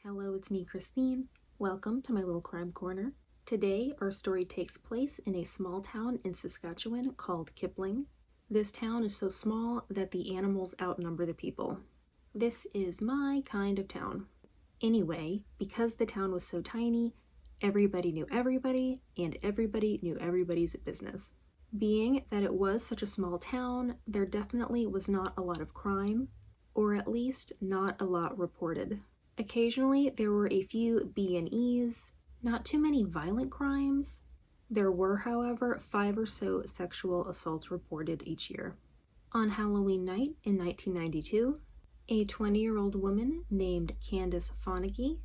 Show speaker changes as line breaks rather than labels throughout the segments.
Hello, it's me, Christine. Welcome to my little crime corner. Today, our story takes place in a small town in Saskatchewan called Kipling. This town is so small that the animals outnumber the people. This is my kind of town. Anyway, because the town was so tiny, everybody knew everybody, and everybody knew everybody's business. Being that it was such a small town, there definitely was not a lot of crime, or at least not a lot reported. Occasionally, there were a few B&Es, not too many violent crimes. There were, however, 5 or so sexual assaults reported each year. On Halloween night in 1992, a 20-year-old woman named Candace Fonagy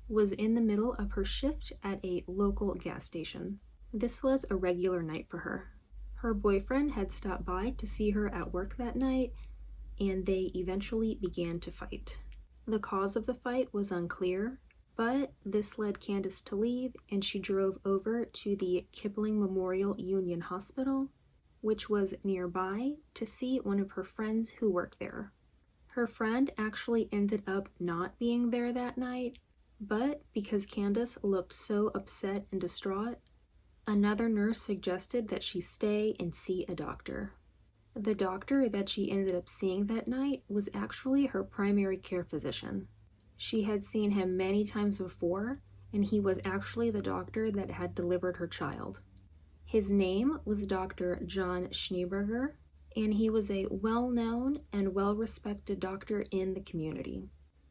was in the middle of her shift at a local gas station. This was a regular night for her. Her boyfriend had stopped by to see her at work that night, and they eventually began to fight. The cause of the fight was unclear, but this led Candace to leave, and she drove over to the Kipling Memorial Union Hospital, which was nearby, to see one of her friends who worked there. Her friend actually ended up not being there that night, but because Candace looked so upset and distraught, another nurse suggested that she stay and see a doctor. The doctor that she ended up seeing that night was actually her primary care physician. She had seen him many times before, and he was actually the doctor that had delivered her child. His name was Dr. John Schneeberger, and he was a well-known and well-respected doctor in the community.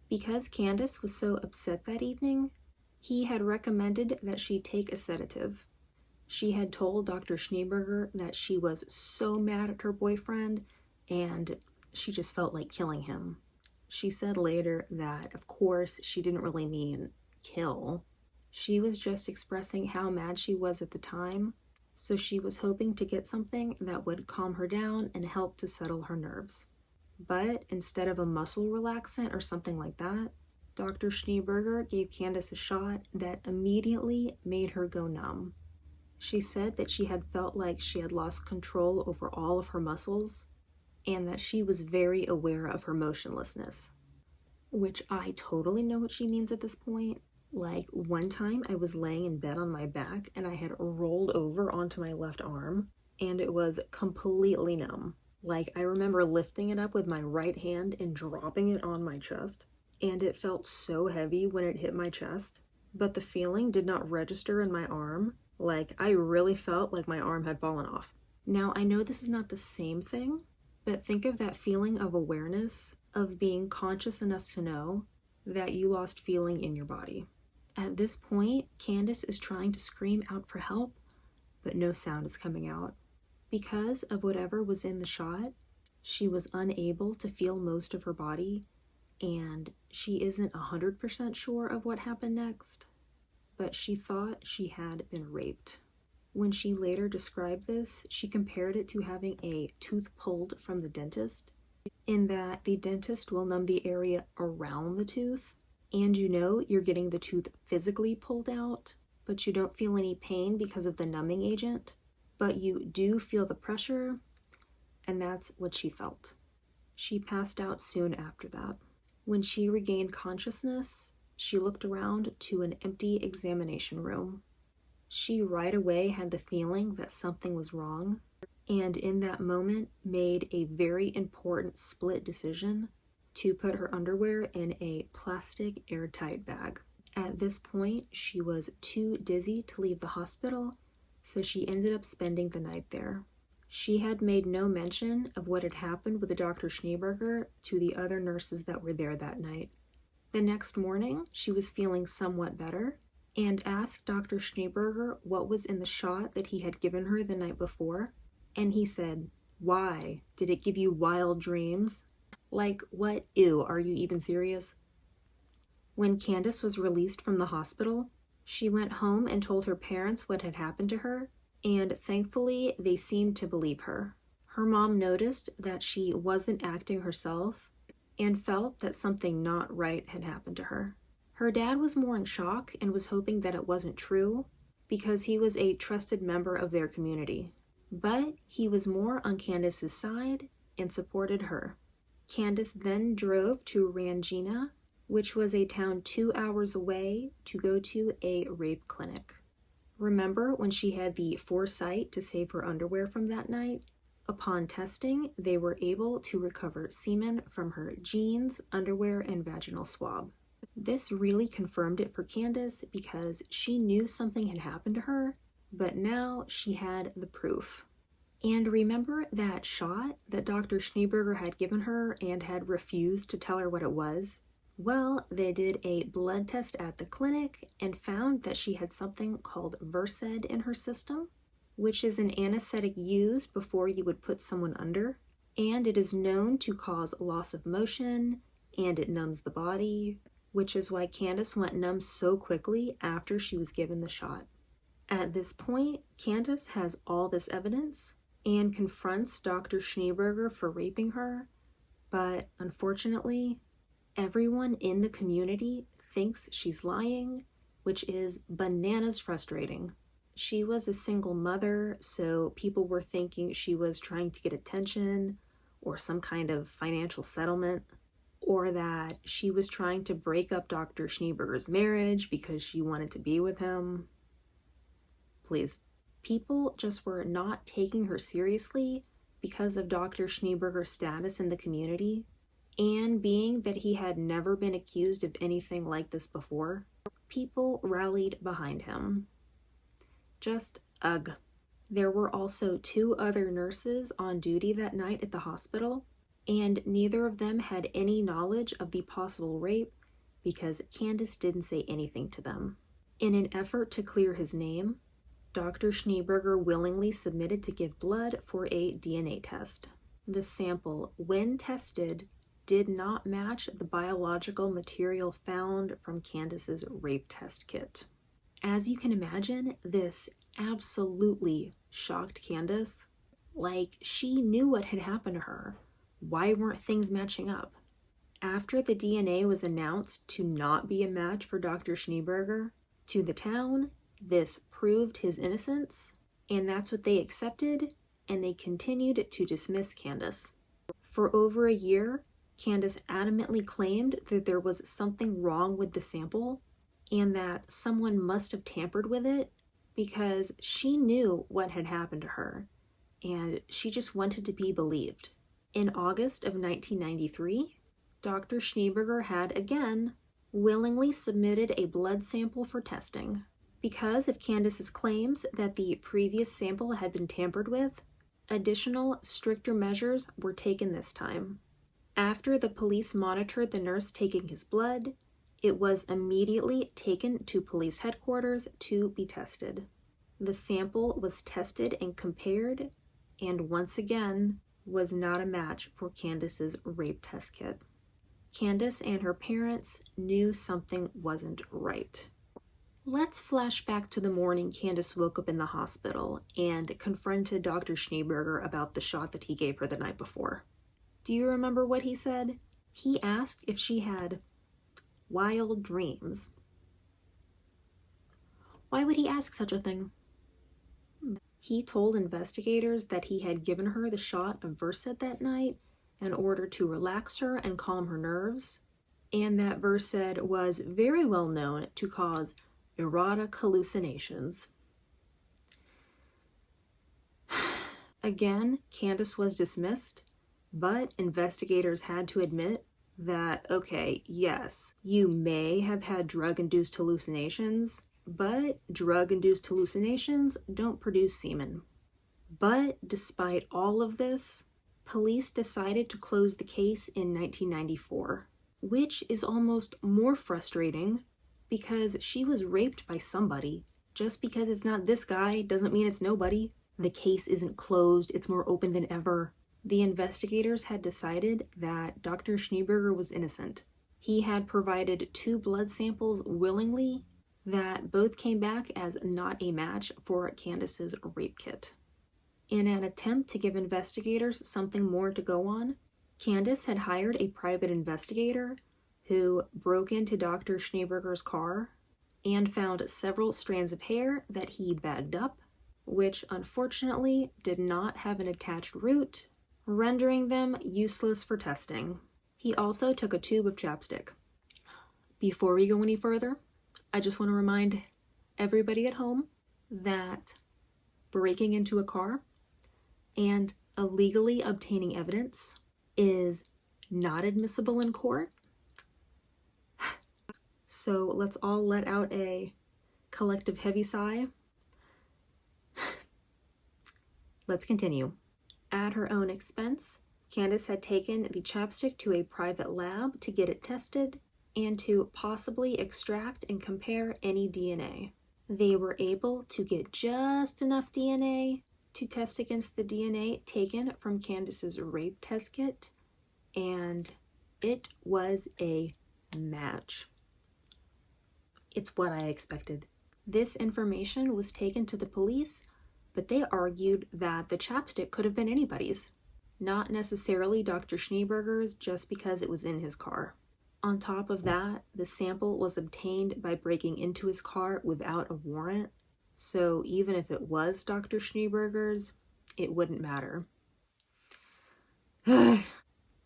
Because Candace was so upset that evening, he had recommended that she take a sedative. She had told Dr. Schneeberger that she was so mad at her boyfriend and she just felt like killing him. She said later that, of course, she didn't really mean kill. She was just expressing how mad she was at the time, so she was hoping to get something that would calm her down and help to settle her nerves. But instead of a muscle relaxant or something like that, Dr. Schneeberger gave Candace a shot that immediately made her go numb. She said that she had felt like she had lost control over all of her muscles and that she was very aware of her motionlessness, which I totally know what she means at this point. Like, one time I was laying in bed on my back and I had rolled over onto my left arm and it was completely numb. Like, I remember lifting it up with my right hand and dropping it on my chest, and it felt so heavy when it hit my chest, but the feeling did not register in my arm. Like, I really felt like my arm had fallen off. Now, I know this is not the same thing, but think of that feeling of awareness, of being conscious enough to know that you lost feeling in your body. At this point, Candace is trying to scream out for help, but no sound is coming out. Because of whatever was in the shot, she was unable to feel most of her body, and she isn't 100% sure of what happened next. But she thought she had been raped. When she later described this, she compared it to having a tooth pulled from the dentist, in that the dentist will numb the area around the tooth, and you know you're getting the tooth physically pulled out, but you don't feel any pain because of the numbing agent, but you do feel the pressure, and that's what she felt. She passed out soon after that. When she regained consciousness, she looked around to an empty examination room. She right away had the feeling that something was wrong, and in that moment made a very important split decision to put her underwear in a plastic airtight bag. At this point, she was too dizzy to leave the hospital, so she ended up spending the night there. She had made no mention of what had happened with Dr. Schneeberger to the other nurses that were there that night. The next morning, she was feeling somewhat better and asked Dr. Schneeberger what was in the shot that he had given her the night before, and he said, "Why? Did it give you wild dreams?" Like, what? Ew, are you even serious? When Candace was released from the hospital, she went home and told her parents what had happened to her, and thankfully they seemed to believe her. Her mom noticed that she wasn't acting herself and felt that something not right had happened to her. Her dad was more in shock and was hoping that it wasn't true because he was a trusted member of their community. But he was more on Candace's side and supported her. Candace then drove to Rangina which was a town 2 hours away, to go to a rape clinic. Remember when she had the foresight to save her underwear from that night? Upon testing, they were able to recover semen from her jeans, underwear, and vaginal swab. This really confirmed it for Candace because she knew something had happened to her, but now she had the proof. And remember that shot that Dr. Schneeberger had given her and had refused to tell her what it was? Well, they did a blood test at the clinic and found that she had something called ELSES in her system, which is an anesthetic used before you would put someone under, and it is known to cause loss of motion, and it numbs the body, which is why Candace went numb so quickly after she was given the shot. At this point, Candace has all this evidence and confronts Dr. Schneeberger for raping her, but unfortunately, everyone in the community thinks she's lying, which is bananas frustrating. She was a single mother, so people were thinking she was trying to get attention or some kind of financial settlement, or that she was trying to break up Dr. Schneeberger's marriage because she wanted to be with him. Please. People just were not taking her seriously because of Dr. Schneeberger's status in the community, and being that he had never been accused of anything like this before, people rallied behind him. Just ugh. There were also 2 other nurses on duty that night at the hospital, and neither of them had any knowledge of the possible rape because Candace didn't say anything to them. In an effort to clear his name, Dr. Schneeberger willingly submitted to give blood for a DNA test. The sample, when tested, did not match the biological material found from Candace's rape test kit. As you can imagine, this absolutely shocked Candace. Like, she knew what had happened to her. Why weren't things matching up? After the DNA was announced to not be a match for Dr. Schneeberger, to the town, this proved his innocence, and that's what they accepted, and they continued to dismiss Candace. For over a year, Candace adamantly claimed that there was something wrong with the sample and that someone must have tampered with it because she knew what had happened to her, and she just wanted to be believed. In August of 1993, Dr. Schneeberger had again willingly submitted a blood sample for testing. Because of Candace's claims that the previous sample had been tampered with, additional, stricter measures were taken this time. After the police monitored the nurse taking his blood, it was immediately taken to police headquarters to be tested. The sample was tested and compared, and once again was not a match for Candace's rape test kit. Candace and her parents knew something wasn't right. Let's flash back to the morning Candace woke up in the hospital and confronted Dr. Schneeberger about the shot that he gave her the night before. Do you remember what he said? He asked if she had wild dreams. Why would he ask such a thing? He told investigators that he had given her the shot of Versed that night in order to relax her and calm her nerves, and that Versed was very well known to cause erotic hallucinations. Again, Candace was dismissed, but investigators had to admit that, okay, yes, you may have had drug-induced hallucinations, but drug-induced hallucinations don't produce semen. But despite all of this, police decided to close the case in 1994, which is almost more frustrating because she was raped by somebody. Just because it's not this guy doesn't mean it's nobody. The case isn't closed, it's more open than ever. The investigators had decided that Dr. Schneeberger was innocent. He had provided 2 blood samples willingly that both came back as not a match for Candace's rape kit. In an attempt to give investigators something more to go on, Candace had hired a private investigator who broke into Dr. Schneeberger's car and found several strands of hair that he bagged up, which unfortunately did not have an attached root, rendering them useless for testing. He also took a tube of chapstick. Before we go any further, I just want to remind everybody at home that breaking into a car and illegally obtaining evidence is not admissible in court. So let's all let out a collective heavy sigh. Let's continue. At her own expense, Candace had taken the chapstick to a private lab to get it tested and to possibly extract and compare any DNA. They were able to get just enough DNA to test against the DNA taken from Candace's rape test kit, and it was a match. It's what I expected. This information was taken to the police, but they argued that the chapstick could have been anybody's, not necessarily Dr. Schneeberger's, just because it was in his car. On top of that, the sample was obtained by breaking into his car without a warrant, so even if it was Dr. Schneeberger's, it wouldn't matter.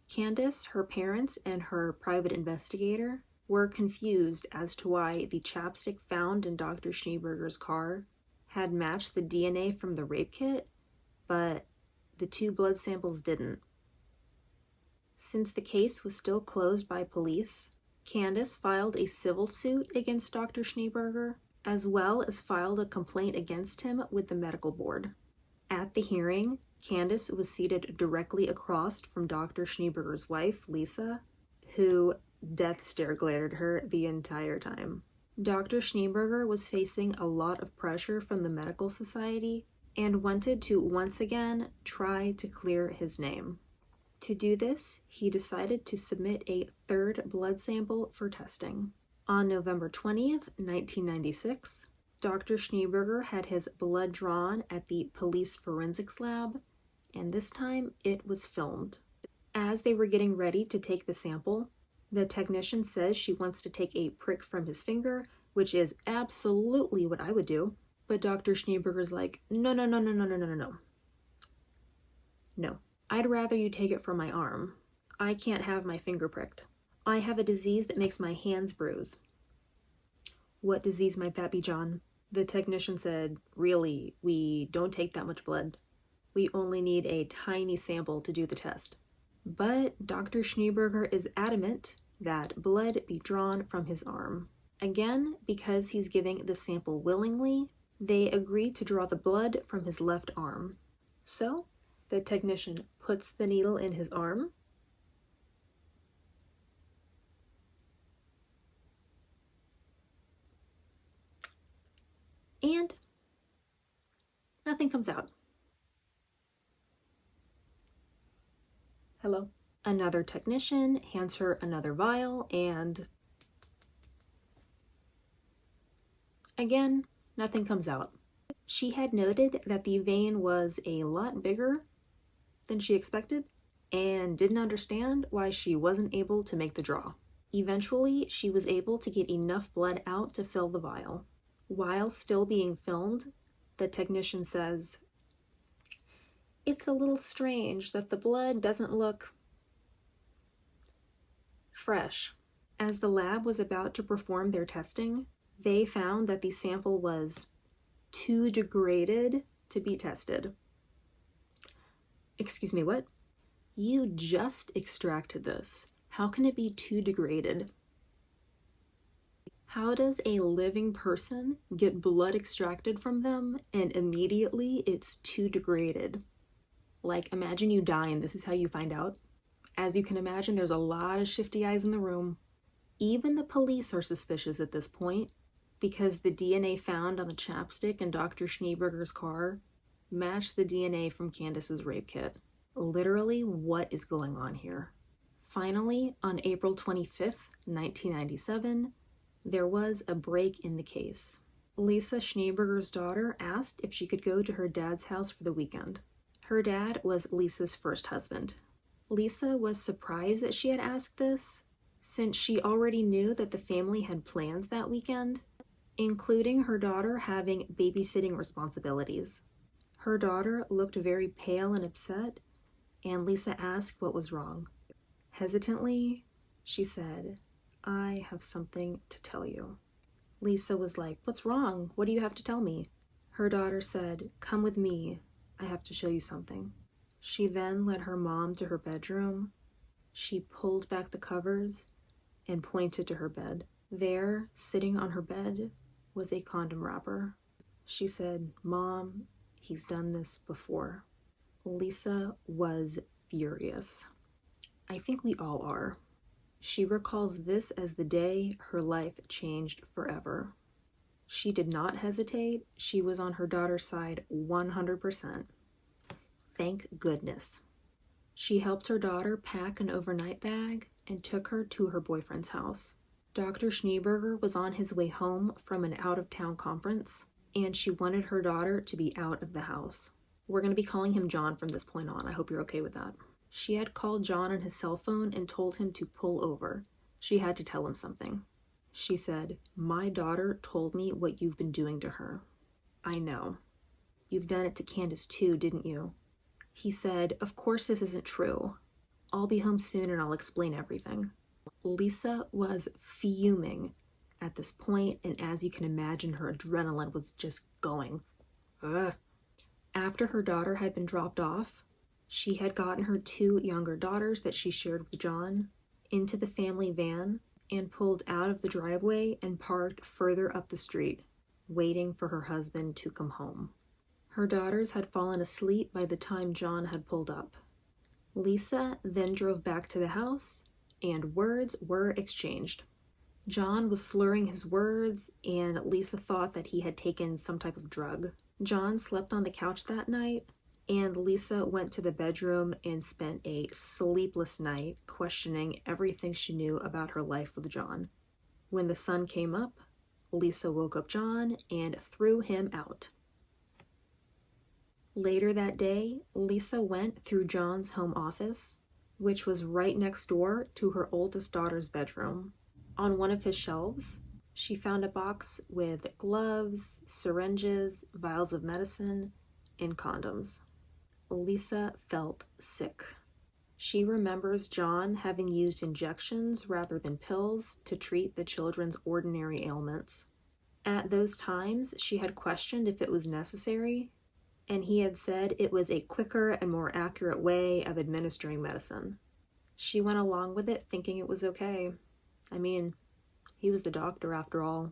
Candace, her parents, and her private investigator were confused as to why the chapstick found in Dr. Schneeberger's car had matched the DNA from the rape kit, but the two blood samples didn't. Since the case was still closed by police, Candace filed a civil suit against Dr. Schneeberger, as well as filed a complaint against him with the medical board. At the hearing, Candace was seated directly across from Dr. Schneeberger's wife, Lisa, who death stare glared at her the entire time. Dr. Schneeberger was facing a lot of pressure from the medical society and wanted to once again try to clear his name. To do this, he decided to submit a third blood sample for testing. On November 20th, 1996, Dr. Schneeberger had his blood drawn at the police forensics lab, and this time it was filmed. As they were getting ready to take the sample, the technician says she wants to take a prick from his finger, which is absolutely what I would do, but Dr. Schneeberger's like, no. No, I'd rather you take it from my arm. I can't have my finger pricked. I have a disease that makes my hands bruise. What disease might that be, John? The technician said, really, we don't take that much blood. We only need a tiny sample to do the test. But Dr. Schneeberger is adamant that blood be drawn from his arm. Again, because he's giving the sample willingly, they agree to draw the blood from his left arm. So, the technician puts the needle in his arm, and nothing comes out. Hello? Another technician hands her another vial, and again, nothing comes out. She had noted that the vein was a lot bigger than she expected and didn't understand why she wasn't able to make the draw. Eventually, she was able to get enough blood out to fill the vial. While still being filmed, the technician says, "It's a little strange that the blood doesn't look fresh." As the lab was about to perform their testing, they found that the sample was too degraded to be tested. Excuse me, what? You just extracted this. How can it be too degraded? How does a living person get blood extracted from them and immediately it's too degraded? Like, imagine you die and this is how you find out. As you can imagine, there's a lot of shifty eyes in the room. Even the police are suspicious at this point because the DNA found on the chapstick in Dr. Schneeberger's car matched the DNA from Candace's rape kit. Literally, what is going on here? Finally, on April 25th, 1997, there was a break in the case. Lisa Schneeberger's daughter asked if she could go to her dad's house for the weekend. Her dad was Lisa's first husband. Lisa was surprised that she had asked this, since she already knew that the family had plans that weekend, including her daughter having babysitting responsibilities. Her daughter looked very pale and upset, and Lisa asked what was wrong. Hesitantly, she said, I have something to tell you. Lisa was like, "What's wrong? What do you have to tell me?" Her daughter said, "Come with me. I have to show you something." She then led her mom to her bedroom. She pulled back the covers and pointed to her bed. There, sitting on her bed, was a condom wrapper. She said, "Mom, he's done this before." Lisa was furious. I think we all are. She recalls this as the day her life changed forever. She did not hesitate. She was on her daughter's side 100%. Thank goodness. She helped her daughter pack an overnight bag and took her to her boyfriend's house. Dr. Schneeberger was on his way home from an out-of-town conference, and she wanted her daughter to be out of the house. We're going to be calling him John from this point on. I hope you're okay with that. She had called John on his cell phone and told him to pull over. She had to tell him something. She said, "My daughter told me what you've been doing to her." "I know. You've done it to Candace too, didn't you?" He said, "Of course this isn't true. I'll be home soon and I'll explain everything." Lisa was fuming at this point, and as you can imagine, her adrenaline was just going. Ugh. After her daughter had been dropped off, she had gotten her 2 younger daughters that she shared with John into the family van and pulled out of the driveway and parked further up the street, waiting for her husband to come home. Her daughters had fallen asleep by the time John had pulled up. Lisa then drove back to the house, and words were exchanged. John was slurring his words, and Lisa thought that he had taken some type of drug. John slept on the couch that night, and Lisa went to the bedroom and spent a sleepless night questioning everything she knew about her life with John. When the sun came up, Lisa woke up John and threw him out. Later that day, Lisa went through John's home office, which was right next door to her oldest daughter's bedroom. On one of his shelves, she found a box with gloves, syringes, vials of medicine, and condoms. Lisa felt sick. She remembers John having used injections rather than pills to treat the children's ordinary ailments. At those times, she had questioned if it was necessary, and he had said it was a quicker and more accurate way of administering medicine. She went along with it thinking it was okay. I mean, he was the doctor after all.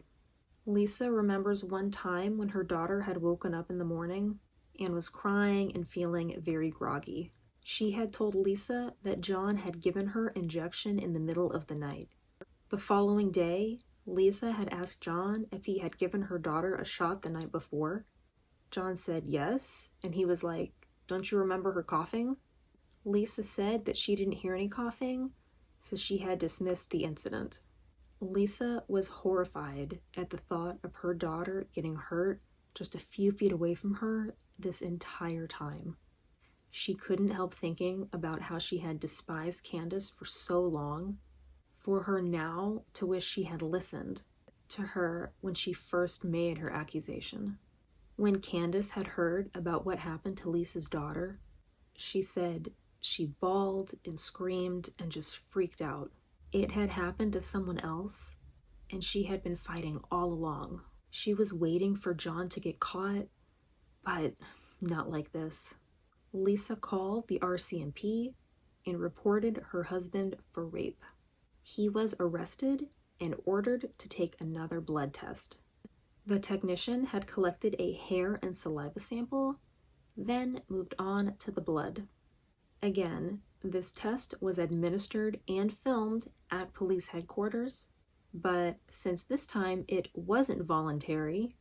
Lisa remembers one time when her daughter had woken up in the morning and was crying and feeling very groggy. She had told Lisa that John had given her injection in the middle of the night. The following day, Lisa had asked John if he had given her daughter a shot the night before. John said yes, and he was like, "Don't you remember her coughing?" Lisa said that she didn't hear any coughing, so she had dismissed the incident. Lisa was horrified at the thought of her daughter getting hurt just a few feet away from her this entire time. She couldn't help thinking about how she had despised Candace for so long, for her now to wish she had listened to her when she first made her accusation. When Candace had heard about what happened to Lisa's daughter, she said she bawled and screamed and just freaked out. It had happened to someone else, and she had been fighting all along. She was waiting for John to get caught, but not like this. Lisa called the RCMP and reported her husband for rape. He was arrested and ordered to take another blood test. The technician had collected a hair and saliva sample, then moved on to the blood. Again, this test was administered and filmed at police headquarters, but since this time it wasn't voluntary,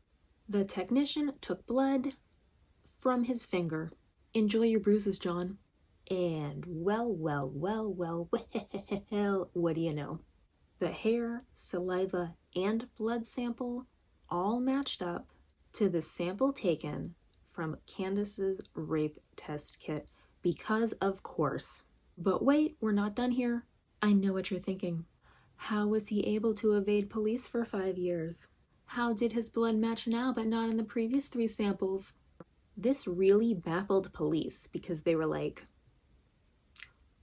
the technician took blood from his finger. Enjoy your bruises, John. And well, what do you know? The hair, saliva, and blood sample all matched up to the sample taken from Candace's rape test kit because, of course. But wait, we're not done here. I know what you're thinking. How was he able to evade police for 5 years? How did his blood match now but not in the previous 3 samples? This really baffled police because they were like,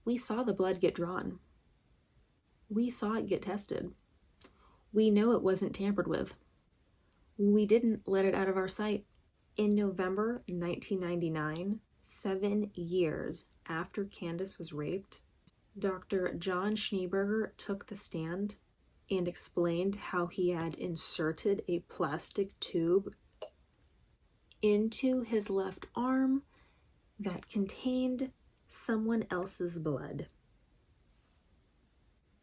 "We saw the blood get drawn. We saw it get tested. We know it wasn't tampered with. We didn't let it out of our sight. In November 1999, 7 years after Candace was raped, Dr. John Schneeberger took the stand and explained how he had inserted a plastic tube into his left arm that contained someone else's blood.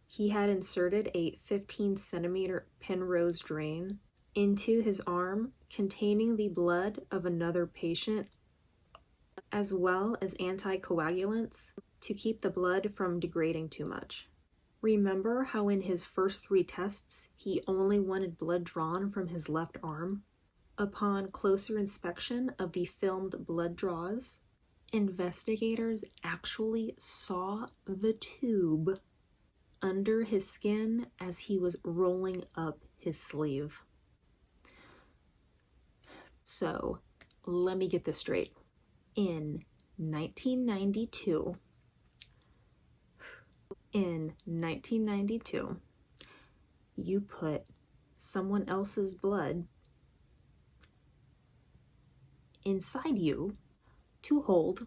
He had inserted a 15-centimeter Penrose drain into his arm containing the blood of another patient, as well as anticoagulants to keep the blood from degrading too much. Remember how in his first 3 tests, he only wanted blood drawn from his left arm? Upon closer inspection of the filmed blood draws, investigators actually saw the tube under his skin as he was rolling up his sleeve. So, let me get this straight. In 1992, you put someone else's blood inside you to hold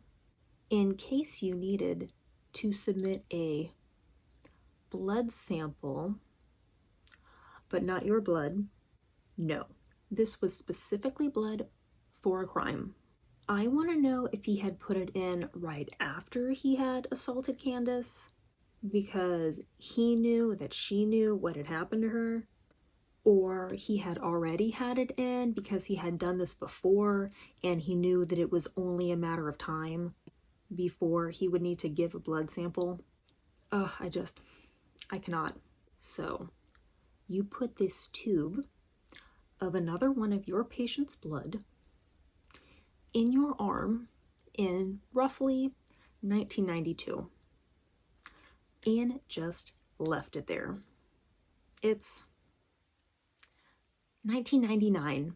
in case you needed to submit a blood sample, but not your blood. No, this was specifically blood for a crime. I want to know if he had put it in right after he had assaulted Candace, because he knew that she knew what had happened to her, or he had already had it in because he had done this before and he knew that it was only a matter of time before he would need to give a blood sample. I cannot. So, you put this tube of another one of your patient's blood in your arm in roughly 1992 and just left it there. It's 1999.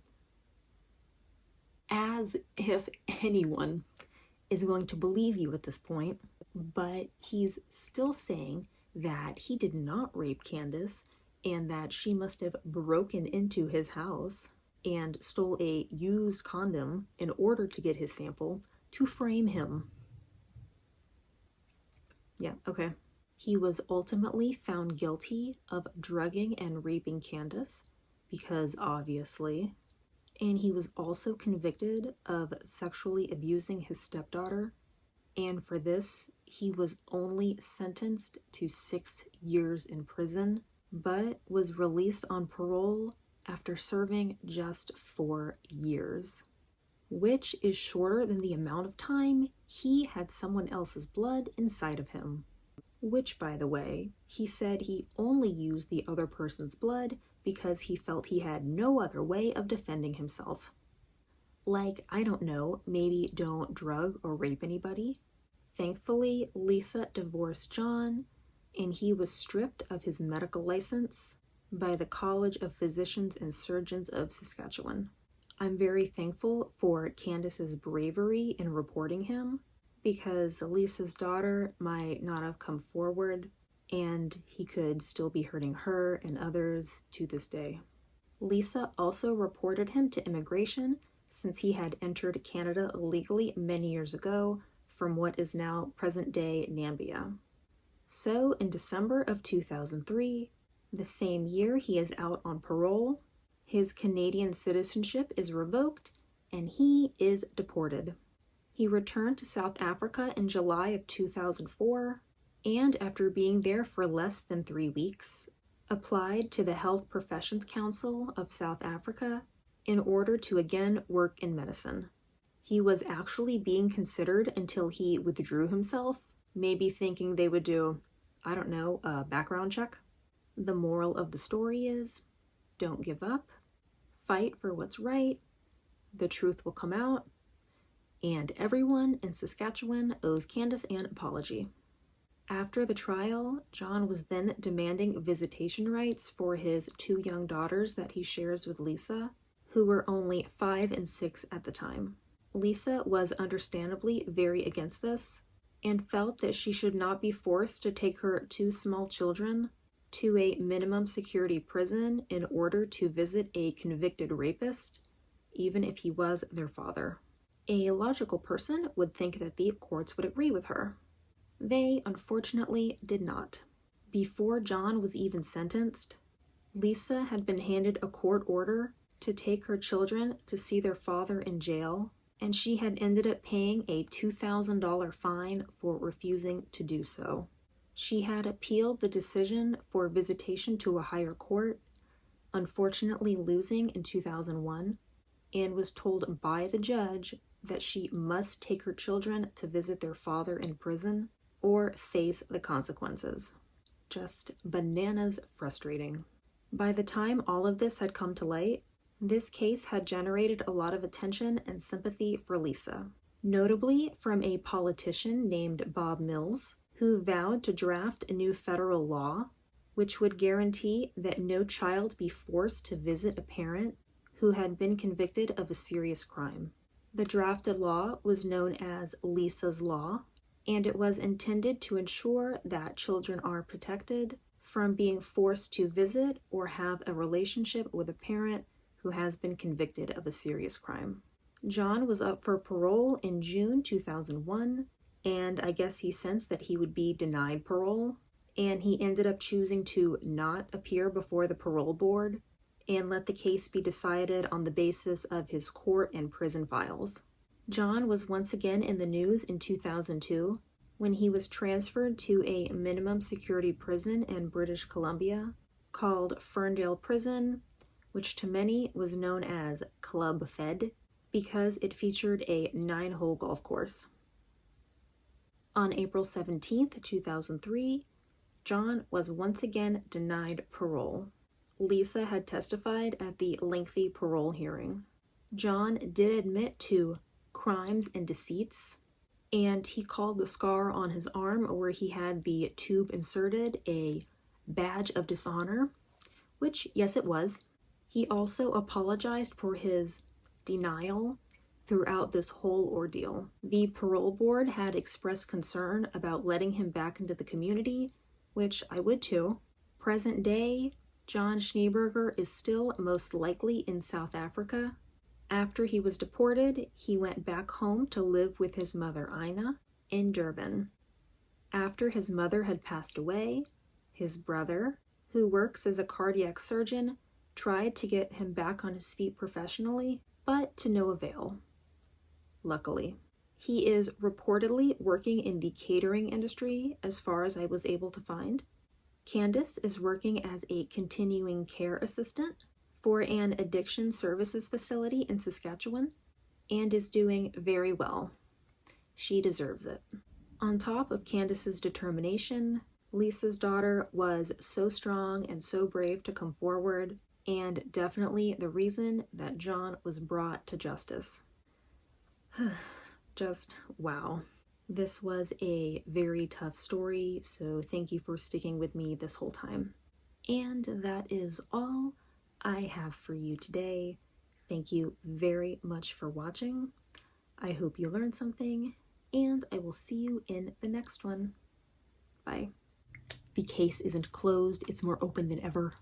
As if anyone is going to believe you at this point, but he's still saying that he did not rape Candace and that she must have broken into his house and stole a used condom in order to get his sample to frame him. Yeah, okay. He was ultimately found guilty of drugging and raping Candace, because obviously, and he was also convicted of sexually abusing his stepdaughter, and for this, he was only sentenced to 6 years in prison, but was released on parole after serving just 4 years, which is shorter than the amount of time he had someone else's blood inside of him. Which, by the way, he said he only used the other person's blood because he felt he had no other way of defending himself. Like, I don't know, maybe don't drug or rape anybody. Thankfully, Lisa divorced John, and he was stripped of his medical license by the College of Physicians and Surgeons of Saskatchewan. I'm very thankful for Candace's bravery in reporting him, because Lisa's daughter might not have come forward, and he could still be hurting her and others to this day. Lisa also reported him to immigration since he had entered Canada illegally many years ago from what is now present-day Namibia. So in December of 2003, the same year he is out on parole, his Canadian citizenship is revoked and he is deported. He returned to South Africa in July of 2004, and after being there for less than 3 weeks, applied to the Health Professions Council of South Africa in order to again work in medicine. He was actually being considered until he withdrew himself, maybe thinking they would do, I don't know, a background check. The moral of the story is, don't give up, fight for what's right, the truth will come out, and everyone in Saskatchewan owes Candace an apology. After the trial, John was then demanding visitation rights for his 2 young daughters that he shares with Lisa, who were only 5 and 6 at the time. Lisa was understandably very against this, and felt that she should not be forced to take her 2 small children to a minimum security prison in order to visit a convicted rapist, even if he was their father. A logical person would think that the courts would agree with her. They, unfortunately, did not. Before John was even sentenced, Lisa had been handed a court order to take her children to see their father in jail, and she had ended up paying a $2,000 fine for refusing to do so. She had appealed the decision for visitation to a higher court, unfortunately losing in 2001, and was told by the judge that she must take her children to visit their father in prison or face the consequences. Just bananas frustrating. By the time all of this had come to light, this case had generated a lot of attention and sympathy for Lisa, notably from a politician named Bob Mills, who vowed to draft a new federal law which would guarantee that no child be forced to visit a parent who had been convicted of a serious crime. The drafted law was known as Lisa's Law, and it was intended to ensure that children are protected from being forced to visit or have a relationship with a parent who has been convicted of a serious crime. John was up for parole in June 2001, and I guess he sensed that he would be denied parole, and he ended up choosing to not appear before the parole board and let the case be decided on the basis of his court and prison files. John was once again in the news in 2002 when he was transferred to a minimum security prison in British Columbia called Ferndale Prison, which to many was known as Club Fed because it featured a 9-hole golf course. On April 17, 2003, John was once again denied parole. Lisa had testified at the lengthy parole hearing. John did admit to crimes and deceits, and he called the scar on his arm where he had the tube inserted a badge of dishonor, which, yes, it was. He also apologized for his denial throughout this whole ordeal. The parole board had expressed concern about letting him back into the community, which I would too. Present day, John Schneeberger is still most likely in South Africa. After he was deported, he went back home to live with his mother Ina in Durban. After his mother had passed away, his brother, who works as a cardiac surgeon, tried to get him back on his feet professionally, but to no avail. Luckily, he is reportedly working in the catering industry as far as I was able to find. Candace is working as a continuing care assistant for an addiction services facility in Saskatchewan and is doing very well. She deserves it. On top of Candace's determination, Lisa's daughter was so strong and so brave to come forward, and definitely the reason that John was brought to justice. Just wow. This was a very tough story, so thank you for sticking with me this whole time. And that is all I have for you today. Thank you very much for watching. I hope you learned something, and I will see you in the next one. Bye. The case isn't closed, it's more open than ever.